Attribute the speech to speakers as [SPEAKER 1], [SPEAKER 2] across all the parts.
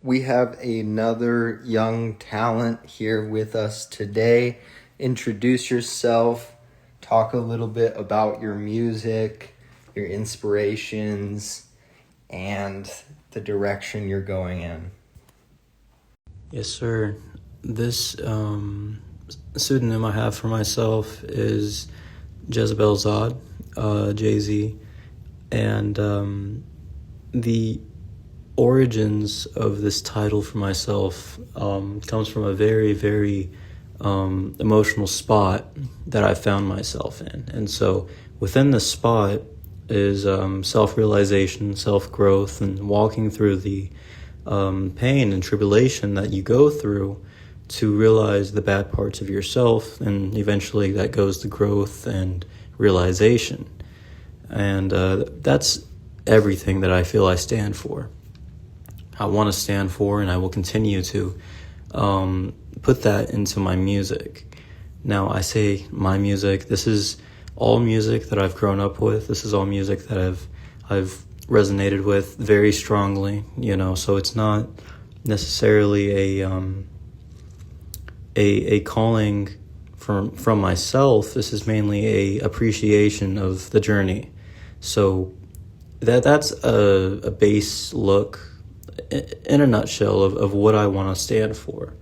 [SPEAKER 1] We have another young talent here with us today. Introduce yourself, talk a little bit about your music, your inspirations, and the direction you're going in.
[SPEAKER 2] Yes, sir. This pseudonym I have for myself is Jezebel Zodd, Jay-Z, and the origins of this title for myself comes from a very, very emotional spot that I found myself in. And so within this spot is self-realization, self-growth, and walking through the pain and tribulation that you go through to realize the bad parts of yourself, and eventually that goes to growth and realization. And that's everything that I feel I stand for. I want to stand for, and I will continue to put that into my music. Now, I say my music, this is all music that I've grown up with. This is all music that I've resonated with very strongly, so it's not necessarily a calling from myself. This is mainly a appreciation of the journey. So that's a base look in a nutshell of what I want to stand for.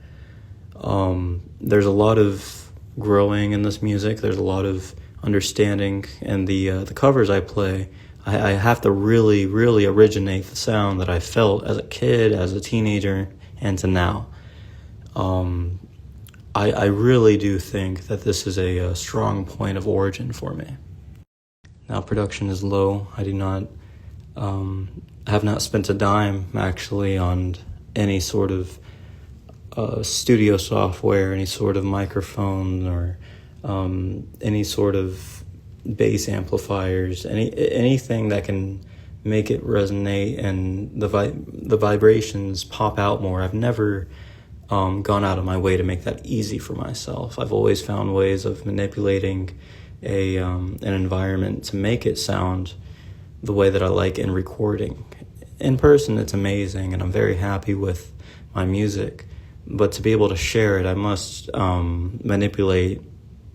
[SPEAKER 2] There's a lot of growing in this music. There's a lot of understanding, and the covers I play, I have to really, really originate the sound that I felt as a kid, as a teenager, and to now. I really do think that this is a strong point of origin for me. Now, production is low. I do not have not spent a dime actually on any sort of studio software, any sort of microphone, or any sort of bass amplifiers, anything that can make it resonate and the vibrations pop out more. I've never gone out of my way to make that easy for myself. I've always found ways of manipulating an environment to make it sound the way that I like in recording. In person, it's amazing, and I'm very happy with my music. But to be able to share it, I must manipulate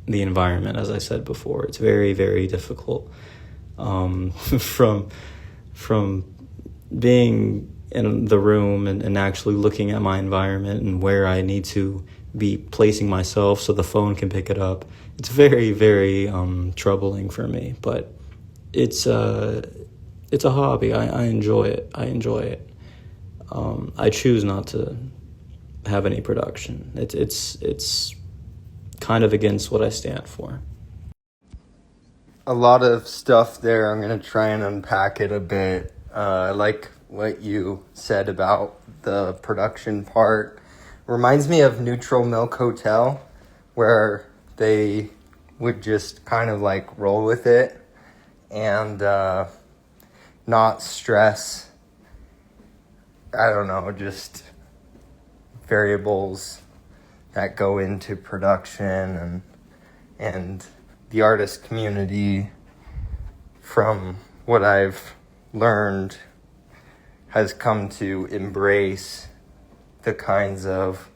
[SPEAKER 2] the environment, as I said before. It's very, very difficult. From being in the room and actually looking at my environment and where I need to be placing myself so the phone can pick it up, it's very, very troubling for me. But it's a hobby. I enjoy it. I choose not to have any production. It's kind of against what I stand for.
[SPEAKER 1] A lot of stuff there. I'm going to try and unpack it a bit. I like what you said about the production part. Reminds me of Neutral Milk Hotel, where they would just kind of like roll with it and not stress, I don't know, just variables that go into production, and the artist community, from what I've learned, has come to embrace the kinds of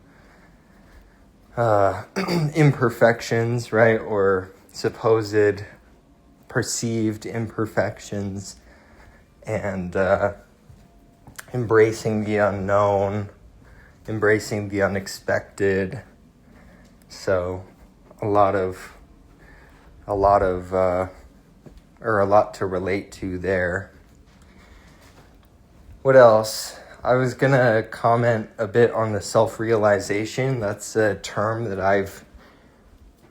[SPEAKER 1] imperfections, right, or supposed perceived imperfections, and embracing the unknown, embracing the unexpected. So a lot to relate to there. What else? I was gonna comment a bit on the self-realization. That's a term that I've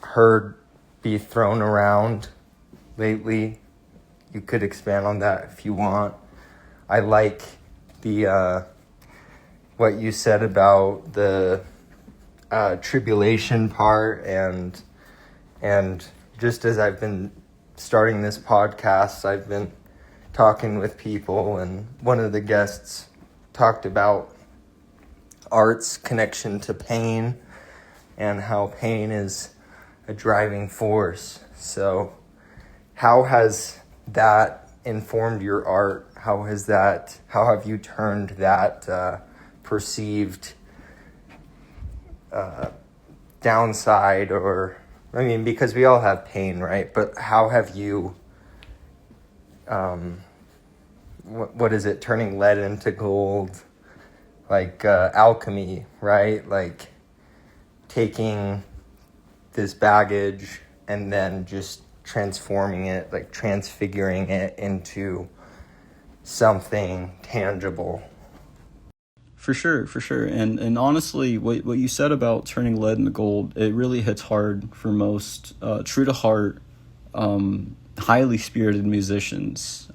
[SPEAKER 1] heard be thrown around lately. You could expand on that if you want. I like the what you said about the tribulation part, and just as I've been starting this podcast, I've been talking with people, and one of the guests talked about art's connection to pain and how pain is a driving force. So how has that informed your art? How have you turned that perceived downside, or I mean, because we all have pain, right? But how have you what is it, turning lead into gold, like alchemy, right? Like taking this baggage and then just transforming it, like transfiguring it into something tangible.
[SPEAKER 2] For sure. And honestly, what you said about turning lead into gold, it really hits hard for most true to heart, highly spirited musicians.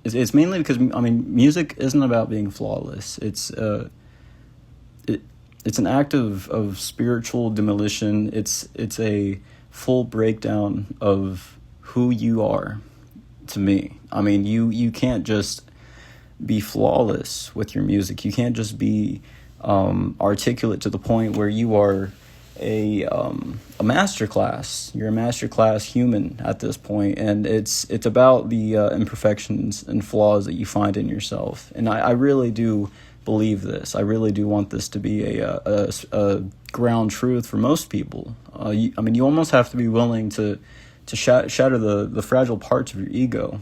[SPEAKER 2] It's mainly because, I mean, music isn't about being flawless. It's an act of spiritual demolition. It's a full breakdown of who you are, to me. I mean, you can't just be flawless with your music. You can't just be articulate to the point where you are a masterclass. You're a masterclass human at this point, and it's about the imperfections and flaws that you find in yourself. And I really do believe this. I really do want this to be a ground truth for most people. I mean, you almost have to be willing to shatter the fragile parts of your ego,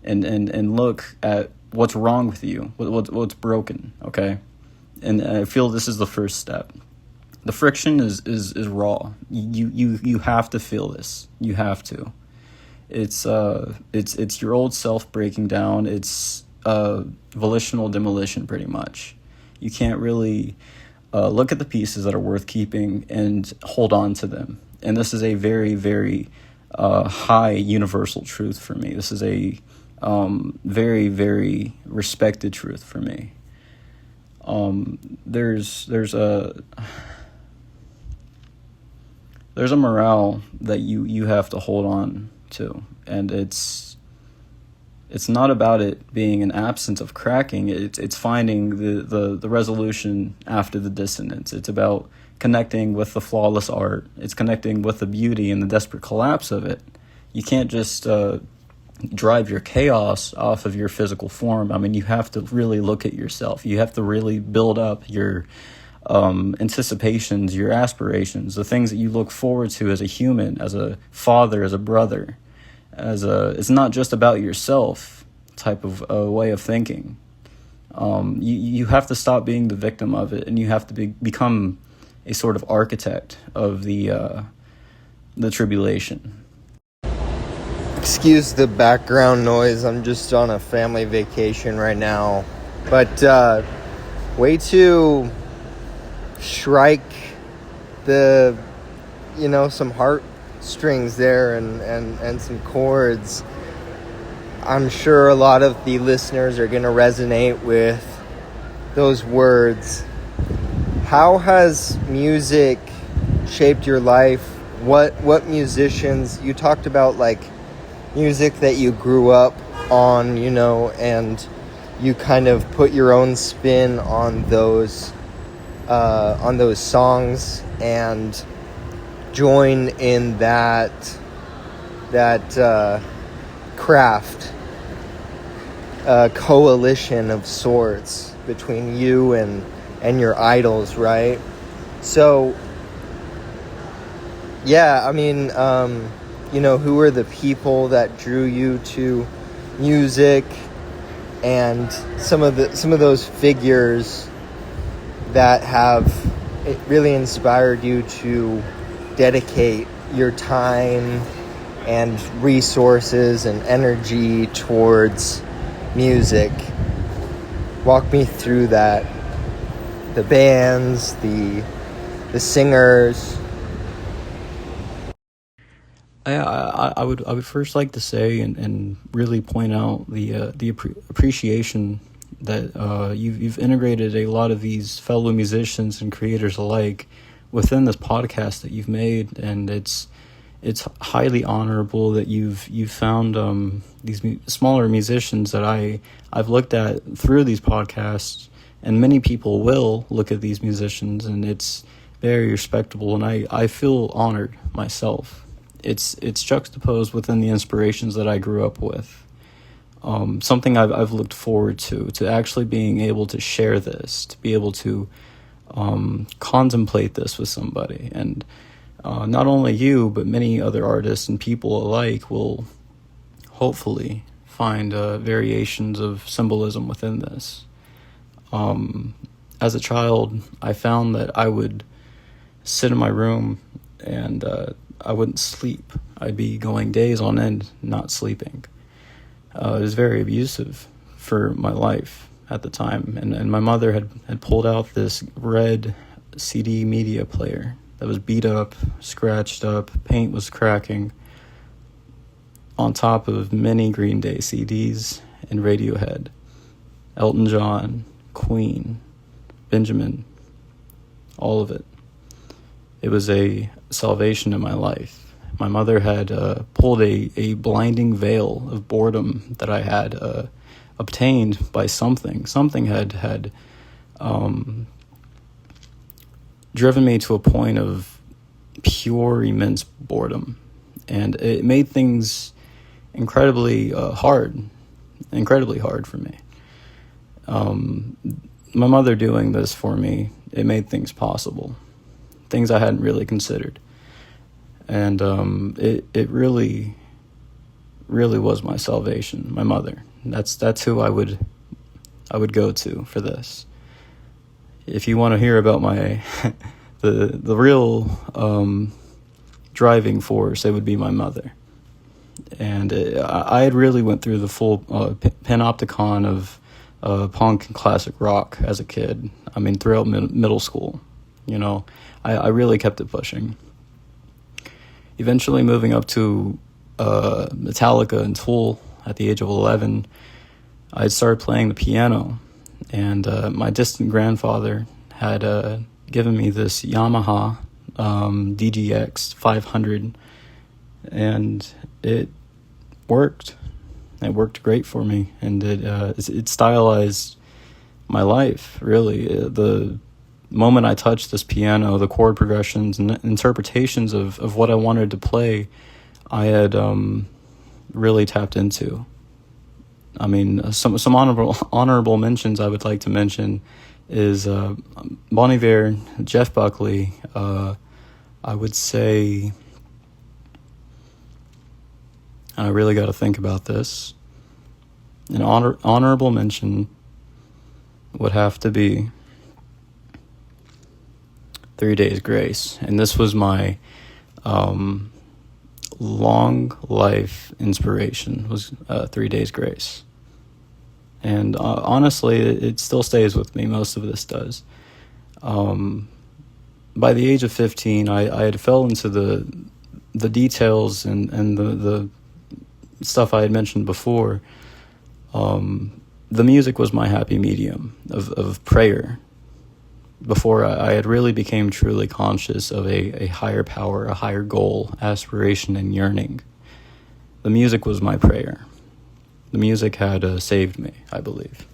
[SPEAKER 2] and look at what's wrong with you, what's broken. Okay, and I feel this is the first step. The friction is raw. You have to feel this. You have to. It's your old self breaking down. It's volitional demolition, pretty much. You can't really look at the pieces that are worth keeping and hold on to them. And this is a very, very high universal truth for me. This is a very, very respected truth for me. There's a morale that you have to hold on to, and it's not about it being an absence of cracking. It's finding the resolution after the dissonance. It's about connecting with the flawless art. It's connecting with the beauty and the desperate collapse of it. You can't just drive your chaos off of your physical form. I mean, you have to really look at yourself. You have to really build up your anticipations, your aspirations, the things that you look forward to as a human, as a father, as a brother. It's not just about yourself type of way of thinking. You have to stop being the victim of it, and you have to become a sort of architect of the tribulation.
[SPEAKER 1] Excuse the background noise. I'm just on a family vacation right now, but way to strike some heartstrings there and some chords. I'm sure a lot of the listeners are going to resonate with those words. How has music shaped your life? What musicians, you talked about, like music that you grew up on, and you kind of put your own spin on those songs and join in that craft, coalition of sorts between you and your idols, right? So yeah, I mean, who were the people that drew you to music, and some of those figures that have really inspired you to dedicate your time and resources and energy towards music. Walk me through that. The bands, the singers.
[SPEAKER 2] I would first like to say and really point out the appreciation that you've integrated a lot of these fellow musicians and creators alike within this podcast that you've made, and it's highly honorable that you've found these smaller musicians that I've looked at through these podcasts, and many people will look at these musicians, and it's very respectable, and I feel honored myself. It's juxtaposed within the inspirations that I grew up with. something I've looked forward to actually being able to share this, to be able to contemplate this with somebody. And not only you, but many other artists and people alike will hopefully find variations of symbolism within this. As a child, I found that I would sit in my room and I wouldn't sleep. I'd be going days on end not sleeping. It was very abusive for my life at the time. And my mother had pulled out this red CD media player that was beat up, scratched up, paint was cracking, on top of many Green Day CDs and Radiohead, Elton John, Queen, Benjamin, all of it. It was a salvation in my life. My mother had pulled a blinding veil of boredom that I had obtained by something. Something had driven me to a point of pure, immense boredom. And it made things incredibly hard for me. My mother doing this for me, it made things possible, things I hadn't really considered. And it really was my salvation, my mother. That's who I would go to for this. If you want to hear about my the real driving force, it would be my mother. And I had really went through the full panopticon of punk and classic rock as a kid. I mean, throughout middle school, I really kept it pushing. Eventually moving up to Metallica and Tool at the age of 11, I started playing the piano. And my distant grandfather had given me this Yamaha DGX 500, and it worked. It worked great for me, and it stylized my life, really. The moment I touched this piano, the chord progressions and interpretations of what I wanted to play, I had really tapped into. I mean, some honorable mentions I would like to mention is Bon Iver, Jeff Buckley. I would say, I really got to think about this. An honorable mention would have to be 3 Days Grace. And this was my long life inspiration, was 3 Days Grace. And honestly, it still stays with me. Most of this does. By the age of 15, I had fell into the details and the stuff I had mentioned before. The music was my happy medium of prayer. Before I had really became truly conscious of a higher power, a higher goal, aspiration, and yearning. The music was my prayer. The music had saved me, I believe.